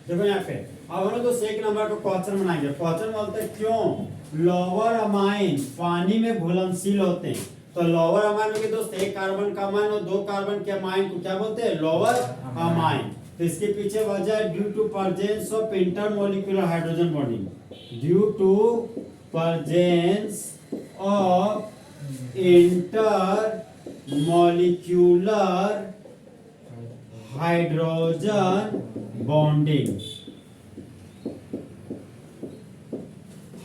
देखो यहाँ पे अब हम लोग तो एक नंबर का क्वेश्चन बनाएंगे। क्वेश्चन बोलते हैं क्यों लोअर अमाइन पानी में घुलनशील होते हैं। तो लोअर अमाइन में दोस्त एक कार्बन का अमाइन और दो कार्बन के अमाइन को क्या बोलते हैं, लोअर अमाइन। तो इसके पीछे वजह है due to presence of intermolecular hydrogen bonding, due to presence of intermolecular hydrogen bonding.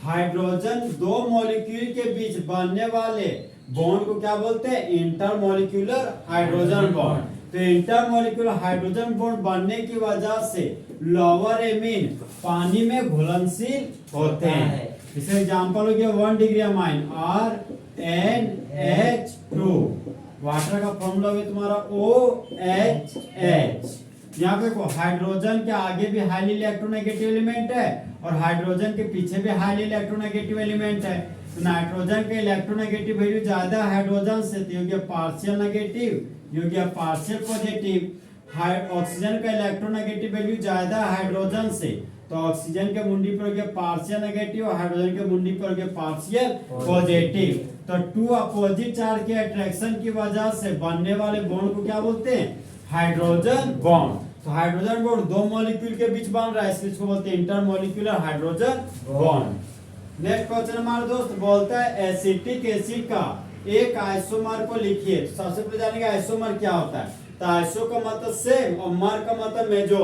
Hydrogen दो मॉलिक्यूल के बीच बनने वाले बॉन्ड को क्या बोलते हैं, इंटरमोलिक्यूलर हाइड्रोजन बॉन्ड। तो इंटरमोलिक्यूलर हाइड्रोजन बॉन्ड बनने की वजह से लोअर एमीन पानी में घुलनशील होते हैं। इसका एग्जांपल हो गया 1 डिग्री अमाइन RnH2, वाटर का फॉर्मूला है तुम्हारा OHH। यहाँ पे को हाइड्रोजन के आगे भी हाईली इलेक्ट्रोनेगेटिव एलिमेंट है और हाइड्रोजन के पीछे भी हाईली इलेक्ट्रोनेगेटिव एलिमेंट है। तो नाइट्रोजन के इलेक्ट्रोनेगेटिव वैल्यू ज्यादा हाइड्रोजन से, तो ये पार्शियल नेगेटिव, ये पार्शियल पॉजिटिव। ऑक्सीजन का इलेक्ट्रोनेगेटिव वैल्यू ज्यादा हाइड्रोजन से, तो ऑक्सीजन के मुंडी पर हो गया पार्शियल नेगेटिव और हाइड्रोजन के मुंडी पर हो गया पार्शियल पॉजिटिव। तो टू अपोजिट चार्ज के अट्रैक्शन की वजह से बनने वाले बॉन्ड को क्या बोलते हैं, हाइड्रोजन बॉन्ड। तो हाइड्रोजन बॉन्ड दो मॉलिक्यूल के बीच बन रहा है, इसको बोलते हैं intermolecular hydrogen bond. Next question हमारा दोस्त बोलता है एसिटिक एसिड का एक आइसोमर को लिखिए। तो सबसे पहले जानेंगे आइसोमर क्या होता है। तो आइसो का मतलब सेम और मर का मतलब मेजो,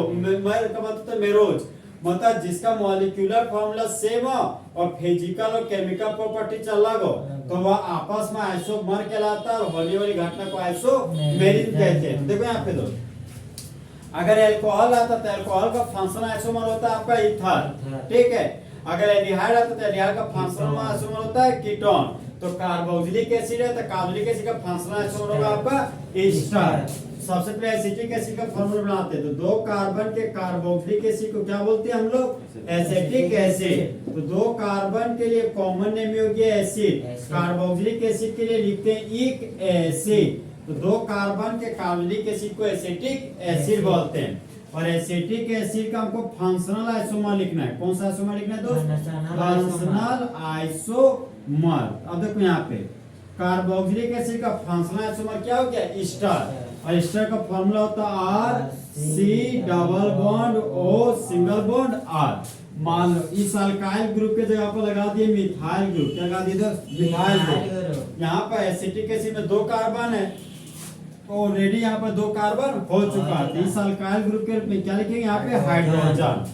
मर का मतलब मेरोज, मतलब जिसका मॉलिक्यूलर फॉर्मूला सेम हो और फिजिकल और केमिकल प्रॉपर्टी अलग हो, तो वह आपस में आइसोमर कहलाता है और होने वाली घटना को आइसोमेरिन कहते हैं। तो देखो यहाँ पे दोस्त, अगर अल्कोहल आता तो अल्कोहल का फंक्शनल आइसोमर होता है आपका ईथर, ठीक है। अगर एल्डिहाइड आता तो एल्डिहाइड का फंक्शनल आइसोमर होता है कीटोन। तो कार्बोक्सिलिक एसिड है तो कार्बोक्सिलिक एसिड का फंक्शनल आइसोमर होगा आपका ईस्टर। सबसे पहले एसिटिक एसिड का फॉर्मूला बनाते हैं। तो दो कार्बन के कार्बोक्सिलिक एसिड को क्या बोलते हैं हम लोग, एसिटिक एसिड। तो दो कार्बन के लिए कॉमन नेम हो गया एसिड, कार्बोक्सिलिक एसिड के लिए लिखते हैं इक एसिड। तो दो कार्बन के कार्बोक्सिलिक एसिड को एसिटिक एसिड बोलते हैं। और एसिटिक एसिड का हमको फंक्शनल आइसोमर लिखना है। कौन सा आइसोमर लिखना है दोस्त, फंक्शनल आइसोमर। अब देखो यहाँ पे कार्बोक्सिलिक एसिड का फंक्शनल आइसोमर क्या हो गया, ईस्टर। और ईस्टर का फॉर्मूला होता है RC double bond O single bond R। मान लो इस अल्काइल ग्रुप के जगह पर लगा दिए मिथाइल ग्रुप, क्या लगा दिए दोस्त, मिथाइल ग्रुप। यहाँ पर एसिटिक एसिड में दो कार्बन है, ऑलरेडी यहाँ पर दो कार्बन हो चुका है। इस अल्काइल ग्रुप के रूप में क्या लिखेंगे यहाँ पे, हाइड्रोजन।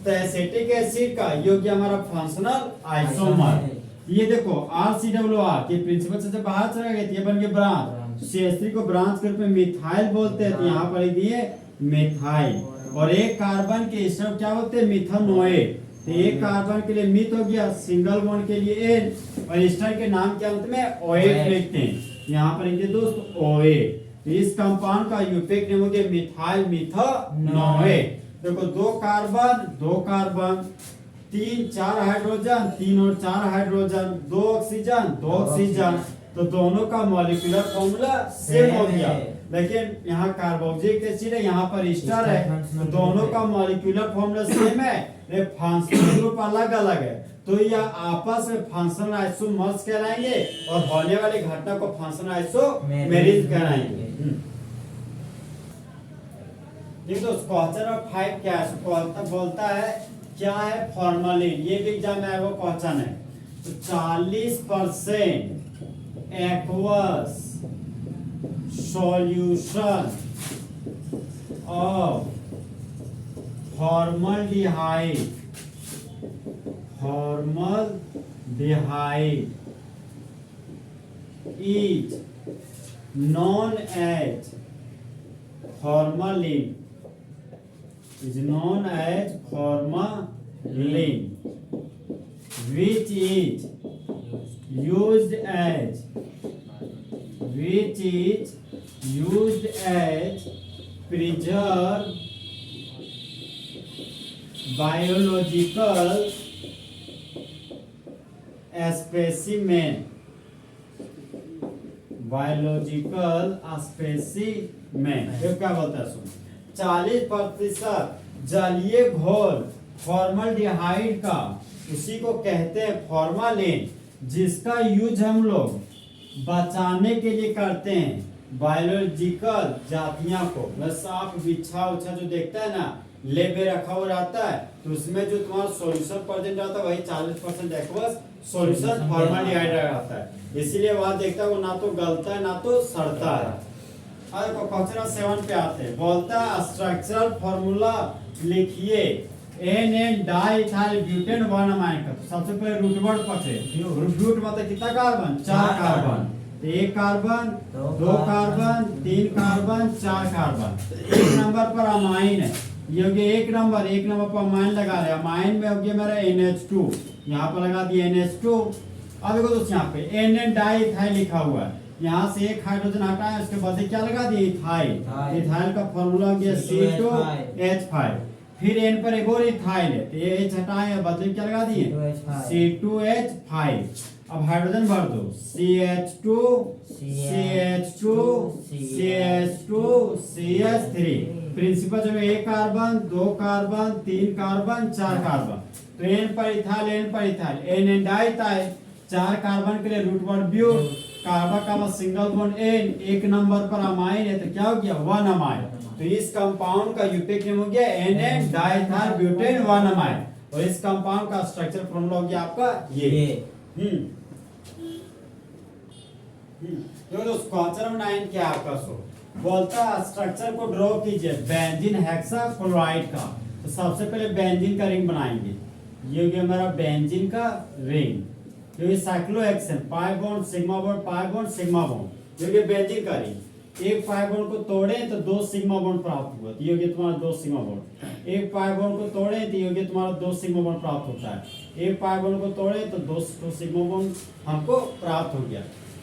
तो एसिटिक एसिड का ये हो गया हमारा फंक्शनल आइसोमर। ये देखो RCOR के प्रिंसिपल से जब बाहर चला गया ये बन गया ब्रांच। CH3 को ब्रांच के रूप में मिथाइल बोलते हैं, तो यहाँ पर दिए मिथाइल। और एक कार्बन के स्टर क्या बोलते हैं, मिथानोएट। तो एक कार्बन के लिए मिथ हो गया, सिंगल बॉन्ड के लिए N और स्टर के नाम के अंत में ओएट लिखते हैं। यहाँ पर लिखते दोस्त ओएट। तो इस कंपाउंड का यूपेक नेम हो गया मिथाइल मिथानोएट। देखो दो कार्बन, तीन चार हाइड्रोजन, तीन और चार हाइड्रोजन, दो ऑक्सीजन। तो दोनों का मॉलिक्यूलर फॉर्मूला सेम हो गया, लेकिन यहाँ कार्बोक्सिलिक एसिड है, यहाँ पर ईस्टर है। तो दोनों का मॉलिक्यूलर फॉर्मूला सेम है, लेकिन फंक्शनल ग्रुप अलग अलग है। तो यह आपस में फंक्शनल आइसोमर्स कहलाएंगे और होने वाली घटना को फंक्शनल आइसोमेरिन कहलाएंगे। देखो क्वेश्चन नंबर 5 क्या है, बोलता है क्या है फॉर्मलिन। ये भी एग्जाम में वो क्वेश्चन है। तो 40% aqueous solution of formaldehyde is known as formalin, which is used as preserve biological specimen, ये क्या बोलता है सुन। 40% जलीय घोल फॉर्मल्डिहाइड का, उसी को कहते हैं फॉर्मालिन, जिसका यूज हम लोग बचाने के लिए करते हैं बायोलॉजिकल जातियां को। बस सांप बिच्छा उच्छा जो देखता है ना, लेब में रखा हुआ रहता है, तो उसमें जो तुम्हारा सॉल्यूशन प्रेजेंट रहता है वही 40% एक्वस सॉल्यूशन फॉर्मल्डिहाइड रहता है। इसीलिए वहां देखता है वो ना तो गलता है ना तो सड़ता है। अब क्वेश्चन 7 पे आते हैं, बोलता है स्ट्रक्चरल फॉर्मूला लिखिए एन डाइथाइल ब्यूटेन 1 अमाइन का। तो सबसे पहले रूट वर्ड पकड़े, रूट मतलब कितना कार्बन, 4 कार्बन, तो 1 carbon 2 carbon 3 carbon 4 carbon. 1 number पर अमाइन है, ये हो गया 1 नंबर पर अमाइन लगा रहे, अमाइन में हो गया मेरा NH2, यहाँ पर लगा दिया NH2। अब देखो दोस्तों यहाँ पे एन डाइथाइल लिखा हुआ है, यहाँ से एक हाइड्रोजन हटाया, उसके बाद क्या लगा दिया इथाइल। इथाइल का फॉर्मूला हो गया C2H5। फिर एन पर एक और इथाइल है, तो ये H हटाए, बदले क्या लगा दिए C2H5। अब हाइड्रोजन भर दो, CH2 CH2 CH2 CH3। Principal जो है 1 कार्बन 2 कार्बन 3 कार्बन 4 कार्बन, तो एन पर इथाइल एन डाइथाइल, 4 कार्बन के लिए रूट वर्ड ब्यूट, कार्बन का सिंगल बॉन्ड एन, 1 नंबर पर अमाइन है, तो क्या हो गया 1 अमाइन। तो इस कंपाउंड का यूपिक नेम हो गया एन डाइथाइल ब्यूटेन 1 अमाइन, और इस कंपाउंड का स्ट्रक्चर फॉर्मूला हो गया आपका ये। दोस्तों क्वेश्चन 9 क्या आपका सो बोलता है स्ट्रक्चर को ड्रॉ कीजिए बेंजीन हेक्साक्लोराइड का। तो सबसे पहले बेंजीन का रिंग बनाएंगे, ये हो गया हमारा बेंजीन का रिंग, क्योंकि cyclohexane pi bond sigma bond, ये हो गया बेंजीन का रिंग। एक पाई बॉन्ड को तोड़े तो 2 सिग्मा बॉन्ड प्राप्त हुआ, तो ये हो गया तुम्हारा 2 सिग्मा बॉन्ड। एक पाई बॉन्ड को तोड़े तो ये हो गया तुम्हारा 2 सिग्मा बॉन्ड प्राप्त होता है। एक पाई बॉन्ड को तोड़े तो 2 सिग्मा बॉन्ड हमको प्राप्त हो गया।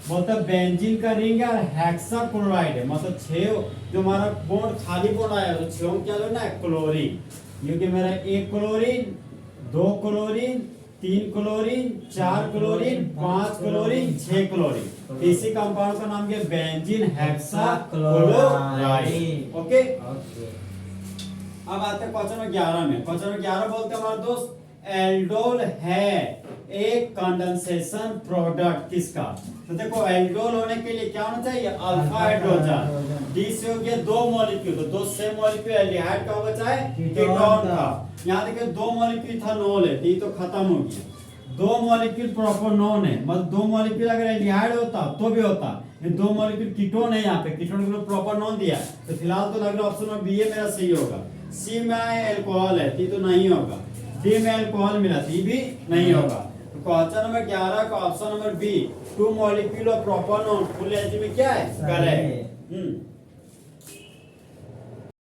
मतलब बेंजीन का रिंग और हेक्साक्लोराइड है, मतलब 6 जो हमारा बॉन्ड खाली बॉन्ड आया तो 6 क्या लो ना क्लोरीन, ये कि मेरा 1 chlorine 2 chlorine 3 chlorine 4 chlorine 5 chlorine 6 chlorine. इसी कंपाउंड का नाम है बेंजीन हेक्साक्लोराइड। ओके, अब आते हैं क्वेश्चन 11 में। क्वेश्चन 11 बोलते हैं हमारे दोस्त एल्डोल है एक कंडेंसेशन प्रोडक्ट किसका। तो देखो एल्डोल होने के लिए क्या होना चाहिए, अल्फा हाइड्रोजन, डी से हो गया 2 मॉलिक्यूल, तो 2 सेम मॉलिक्यूल एल्डिहाइड का होगा चाहे कीटोन का। यहाँ देखिए 2 मॉलिक्यूल इथानॉल है, डी तो खत्म हो गया। 2 मॉलिक्यूल प्रोपोनोन है, मतलब 2 मॉलिक्यूल अगर एल्डिहाइड होता तो भी होता, ये 2 मॉलिक्यूल कीटोन है, यहाँ पे कीटोन के लिए प्रोपोनोन दिया, तो फिलहाल तो लग रहा ऑप्शन में बी है मेरा सही होगा। सी में अल्कोहल है, टी तो नहीं होगा। डी में अल्कोहल मिला, टी भी नहीं होगा। क्वेश्चन नंबर 11 का option number B 2 molecule of propanone full energy में क्या है, करेक्ट।